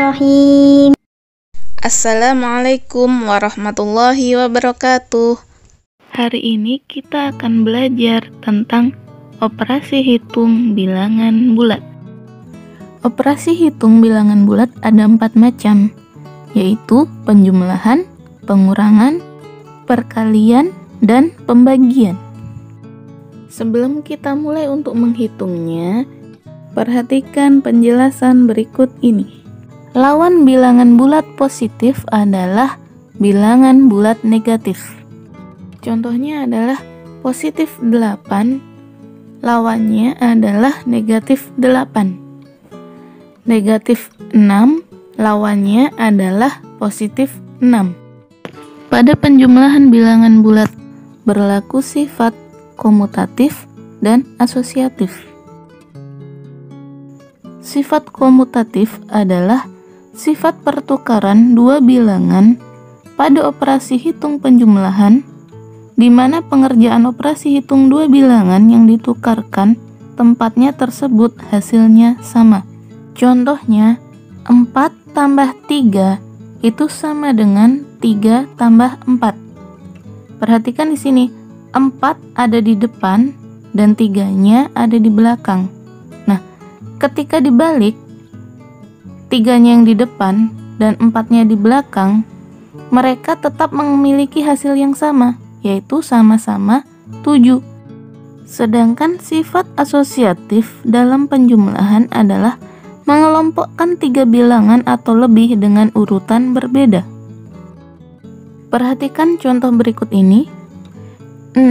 Bismillahirrahmanirrahim. Assalamualaikum warahmatullahi wabarakatuh. Hari ini kita akan belajar tentang operasi hitung bilangan bulat. Operasi hitung bilangan bulat ada 4 macam, yaitu penjumlahan, pengurangan, perkalian, dan pembagian. Sebelum kita mulai untuk menghitungnya, perhatikan penjelasan berikut ini. Lawan bilangan bulat positif adalah bilangan bulat negatif. Contohnya adalah positif 8, lawannya adalah negatif 8. Negatif 6, lawannya adalah positif 6. Pada penjumlahan bilangan bulat berlaku sifat komutatif dan asosiatif. Sifat komutatif adalah sifat pertukaran dua bilangan pada operasi hitung penjumlahan, di mana pengerjaan operasi hitung dua bilangan yang ditukarkan tempatnya tersebut hasilnya sama. Contohnya, 4 tambah 3 itu sama dengan 3 tambah 4. Perhatikan di sini, 4 ada di depan dan 3-nya ada di belakang. Nah, ketika dibalik, 3-nya yang di depan dan 4-nya di belakang, mereka tetap memiliki hasil yang sama, yaitu sama-sama 7. Sedangkan sifat asosiatif dalam penjumlahan adalah mengelompokkan 3 bilangan atau lebih dengan urutan berbeda. Perhatikan contoh berikut ini. 6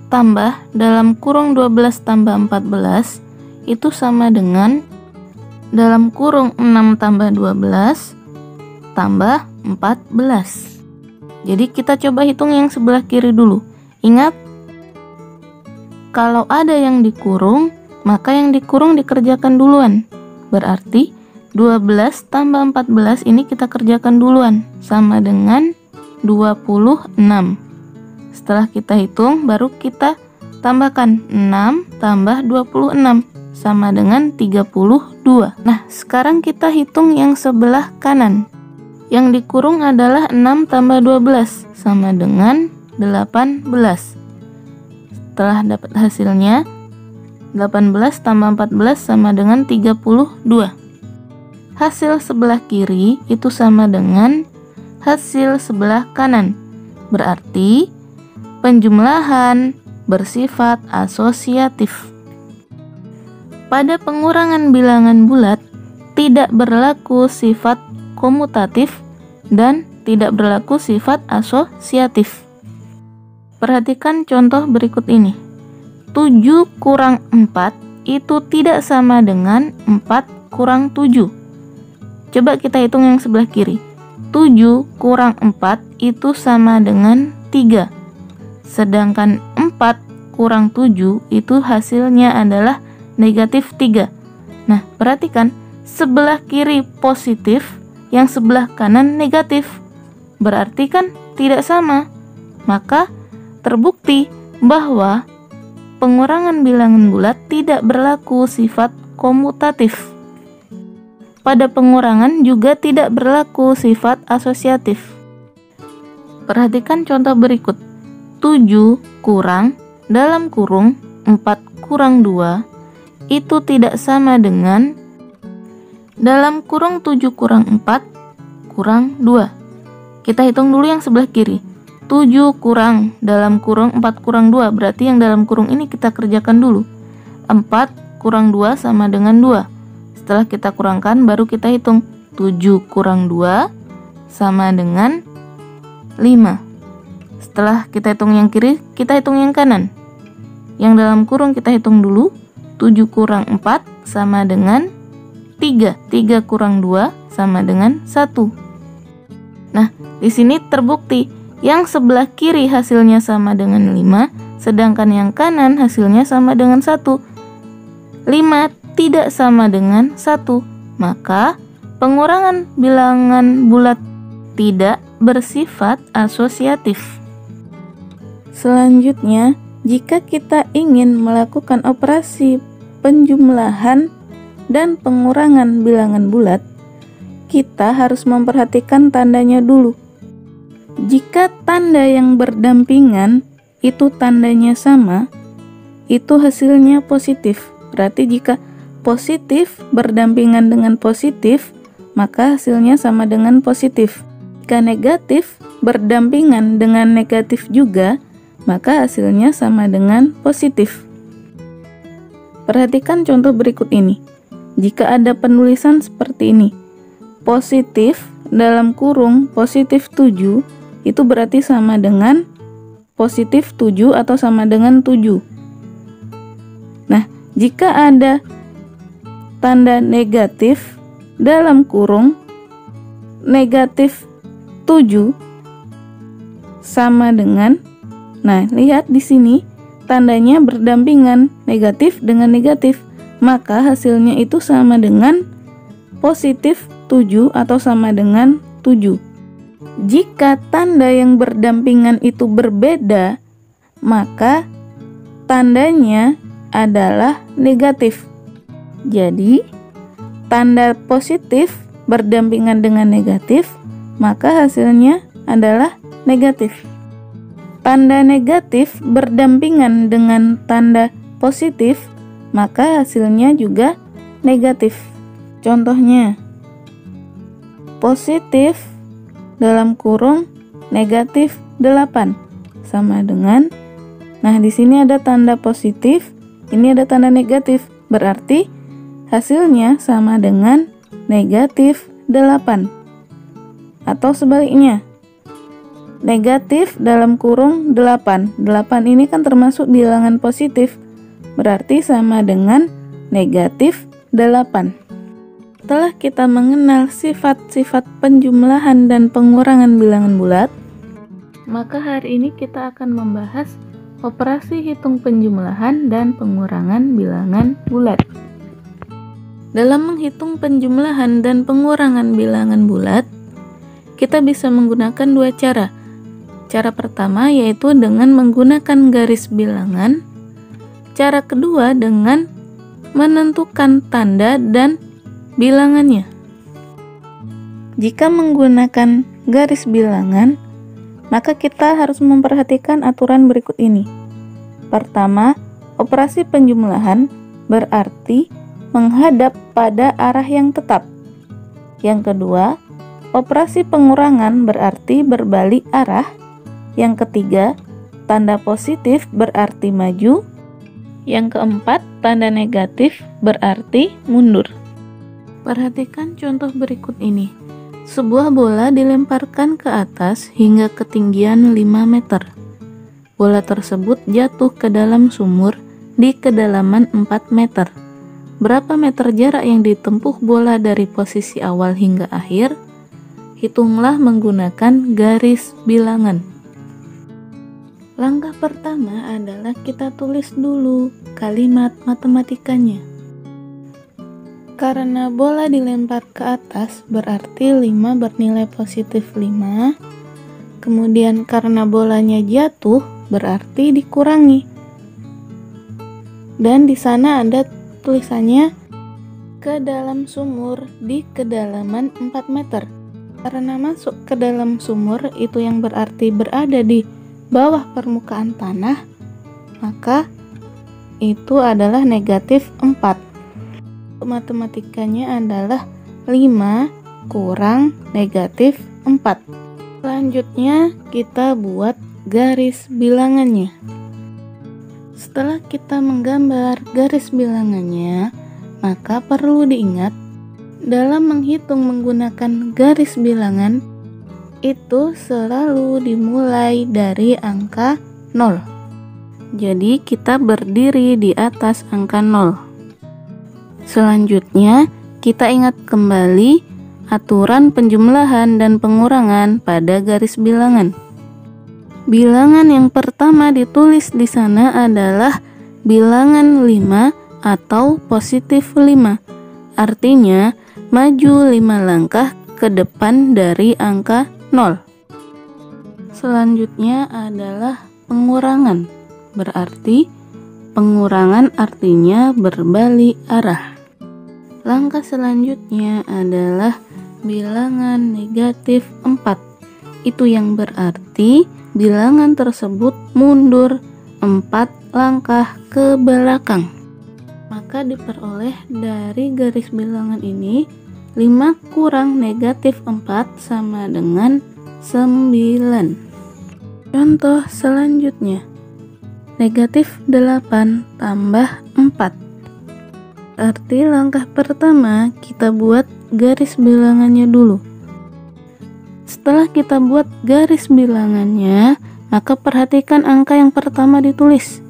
tambah dalam kurung 12 tambah 14 itu sama dengan dalam kurung 6 tambah 12 tambah 14. Jadi kita coba hitung yang sebelah kiri dulu. Ingat, kalau ada yang dikurung, maka yang dikurung dikerjakan duluan. Berarti 12 tambah 14 ini kita kerjakan duluan, sama dengan 26. Setelah kita hitung, baru kita tambahkan 6 tambah 26. Sama dengan 32. Nah, sekarang kita hitung yang sebelah kanan. Yang dikurung adalah 6 tambah 12, sama dengan 18. Setelah dapat hasilnya, 18 tambah 14 sama dengan 32. Hasil sebelah kiri itu sama dengan hasil sebelah kanan. Berarti, penjumlahan bersifat asosiatif. Pada pengurangan bilangan bulat, tidak berlaku sifat komutatif dan tidak berlaku sifat asosiatif. Perhatikan contoh berikut ini. 7 kurang 4 itu tidak sama dengan 4 kurang 7. Coba kita hitung yang sebelah kiri. 7 kurang 4 itu sama dengan 3. Sedangkan 4 kurang 7 itu hasilnya adalah negatif 3. Nah, perhatikan, sebelah kiri positif, yang sebelah kanan negatif. Berarti kan tidak sama. Maka terbukti bahwa pengurangan bilangan bulat tidak berlaku sifat komutatif. Pada pengurangan juga tidak berlaku sifat asosiatif. Perhatikan contoh berikut. 7 kurang dalam kurung 4 kurang 2 itu tidak sama dengan dalam kurung 7 kurang 4 kurang 2. Kita hitung dulu yang sebelah kiri. 7 kurang dalam kurung 4 kurang 2, berarti yang dalam kurung ini kita kerjakan dulu. 4 kurang 2 sama dengan 2. Setelah kita kurangkan, baru kita hitung. 7 kurang 2 sama dengan 5. Setelah kita hitung yang kiri, kita hitung yang kanan. Yang dalam kurung kita hitung dulu. 7 kurang 4 sama dengan 3. 3 kurang 2 sama dengan 1. Nah, di sini terbukti yang sebelah kiri hasilnya sama dengan 5, sedangkan yang kanan hasilnya sama dengan 1. 5 tidak sama dengan 1, maka pengurangan bilangan bulat tidak bersifat asosiatif. Selanjutnya, jika kita ingin melakukan operasi penjumlahan dan pengurangan bilangan bulat, kita harus memperhatikan tandanya dulu. Jika tanda yang berdampingan itu tandanya sama, itu hasilnya positif. Berarti jika positif berdampingan dengan positif, maka hasilnya sama dengan positif. Jika negatif berdampingan dengan negatif juga, maka hasilnya sama dengan positif. Perhatikan contoh berikut ini. Jika ada penulisan seperti ini, positif dalam kurung positif 7, itu berarti sama dengan positif 7 atau sama dengan 7. Nah, jika ada tanda negatif dalam kurung negatif 7 sama dengan, nah lihat di sini tandanya berdampingan negatif dengan negatif, maka hasilnya itu sama dengan positif 7 atau sama dengan 7. Jika tanda yang berdampingan itu berbeda, maka tandanya adalah negatif. Jadi, tanda positif berdampingan dengan negatif, maka hasilnya adalah negatif. Tanda negatif berdampingan dengan tanda positif, maka hasilnya juga negatif. Contohnya, positif dalam kurung negatif 8 sama dengan, nah di sini ada tanda positif, ini ada tanda negatif, berarti hasilnya sama dengan negatif 8. Atau sebaliknya, negatif dalam kurung 8. 8 ini kan termasuk bilangan positif, berarti sama dengan negatif 8. Setelah kita mengenal sifat-sifat penjumlahan dan pengurangan bilangan bulat, maka hari ini kita akan membahas operasi hitung penjumlahan dan pengurangan bilangan bulat. Dalam menghitung penjumlahan dan pengurangan bilangan bulat, kita bisa menggunakan dua cara. Cara pertama yaitu dengan menggunakan garis bilangan. Cara kedua dengan menentukan tanda dan bilangannya. Jika menggunakan garis bilangan, maka kita harus memperhatikan aturan berikut ini. Pertama, operasi penjumlahan berarti menghadap pada arah yang tetap. Yang kedua, operasi pengurangan berarti berbalik arah. Yang ketiga, tanda positif berarti maju. Yang keempat, tanda negatif berarti mundur. Perhatikan contoh berikut ini. Sebuah bola dilemparkan ke atas hingga ketinggian 5 meter. Bola tersebut jatuh ke dalam sumur di kedalaman 4 meter. Berapa meter jarak yang ditempuh bola dari posisi awal hingga akhir? Hitunglah menggunakan garis bilangan. Langkah pertama adalah kita tulis dulu kalimat matematikanya. Karena bola dilempar ke atas berarti 5 bernilai positif 5. Kemudian karena bolanya jatuh berarti dikurangi. Dan di sana ada tulisannya ke dalam sumur di kedalaman 4 meter. Karena masuk ke dalam sumur itu yang berarti berada di bawah permukaan tanah, maka itu adalah negatif 4. Matematikanya adalah 5 kurang negatif 4. Selanjutnya kita buat garis bilangannya. Setelah kita menggambar garis bilangannya, maka perlu diingat dalam menghitung menggunakan garis bilangan itu selalu dimulai dari angka 0. Jadi kita berdiri di atas angka 0. Selanjutnya kita ingat kembali aturan penjumlahan dan pengurangan pada garis bilangan. Bilangan yang pertama ditulis di sana adalah bilangan 5 atau positif 5. Artinya maju 5 langkah ke depan dari angka 0. Selanjutnya adalah pengurangan. Berarti pengurangan artinya berbalik arah. Langkah selanjutnya adalah bilangan negatif 4. Itu yang berarti bilangan tersebut mundur 4 langkah ke belakang. Maka diperoleh dari garis bilangan ini 5 kurang negatif 4 sama dengan 9. Contoh selanjutnya, negatif 8 tambah 4. Arti langkah pertama kita buat garis bilangannya dulu. Setelah kita buat garis bilangannya, maka perhatikan angka yang pertama ditulis.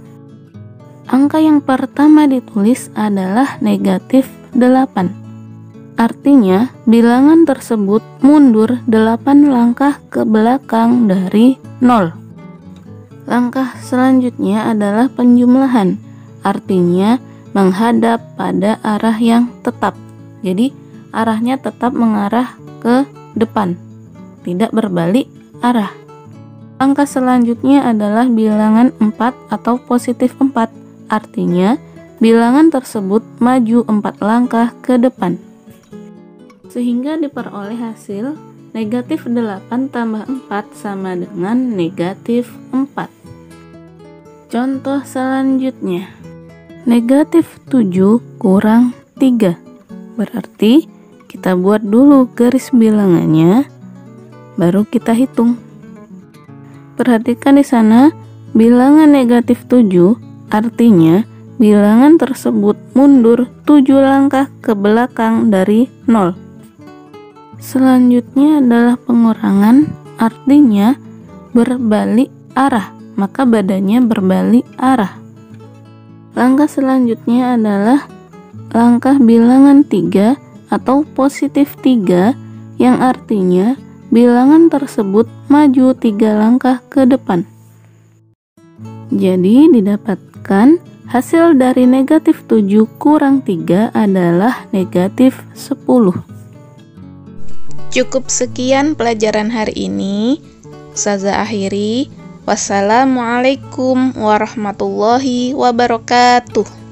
Angka yang pertama ditulis adalah negatif 8. Artinya, bilangan tersebut mundur 8 langkah ke belakang dari 0. Langkah selanjutnya adalah penjumlahan. Artinya, menghadap pada arah yang tetap. Jadi, arahnya tetap mengarah ke depan, tidak berbalik arah. Langkah selanjutnya adalah bilangan 4 atau positif 4. Artinya, bilangan tersebut maju 4 langkah ke depan. Sehingga diperoleh hasil negatif 8 tambah 4 sama dengan negatif 4. Contoh selanjutnya, negatif 7 kurang 3. Berarti kita buat dulu garis bilangannya, baru kita hitung. Perhatikan di sana, bilangan negatif 7 artinya bilangan tersebut mundur 7 langkah ke belakang dari 0. Selanjutnya adalah pengurangan, artinya berbalik arah, maka badannya berbalik arah. Langkah selanjutnya adalah langkah bilangan 3 atau positif 3, yang artinya bilangan tersebut maju 3 langkah ke depan. Jadi didapatkan hasil dari negatif 7 kurang 3 adalah negatif 10. Cukup sekian pelajaran hari ini. Ustazah akhiri. Wassalamualaikum warahmatullahi wabarakatuh.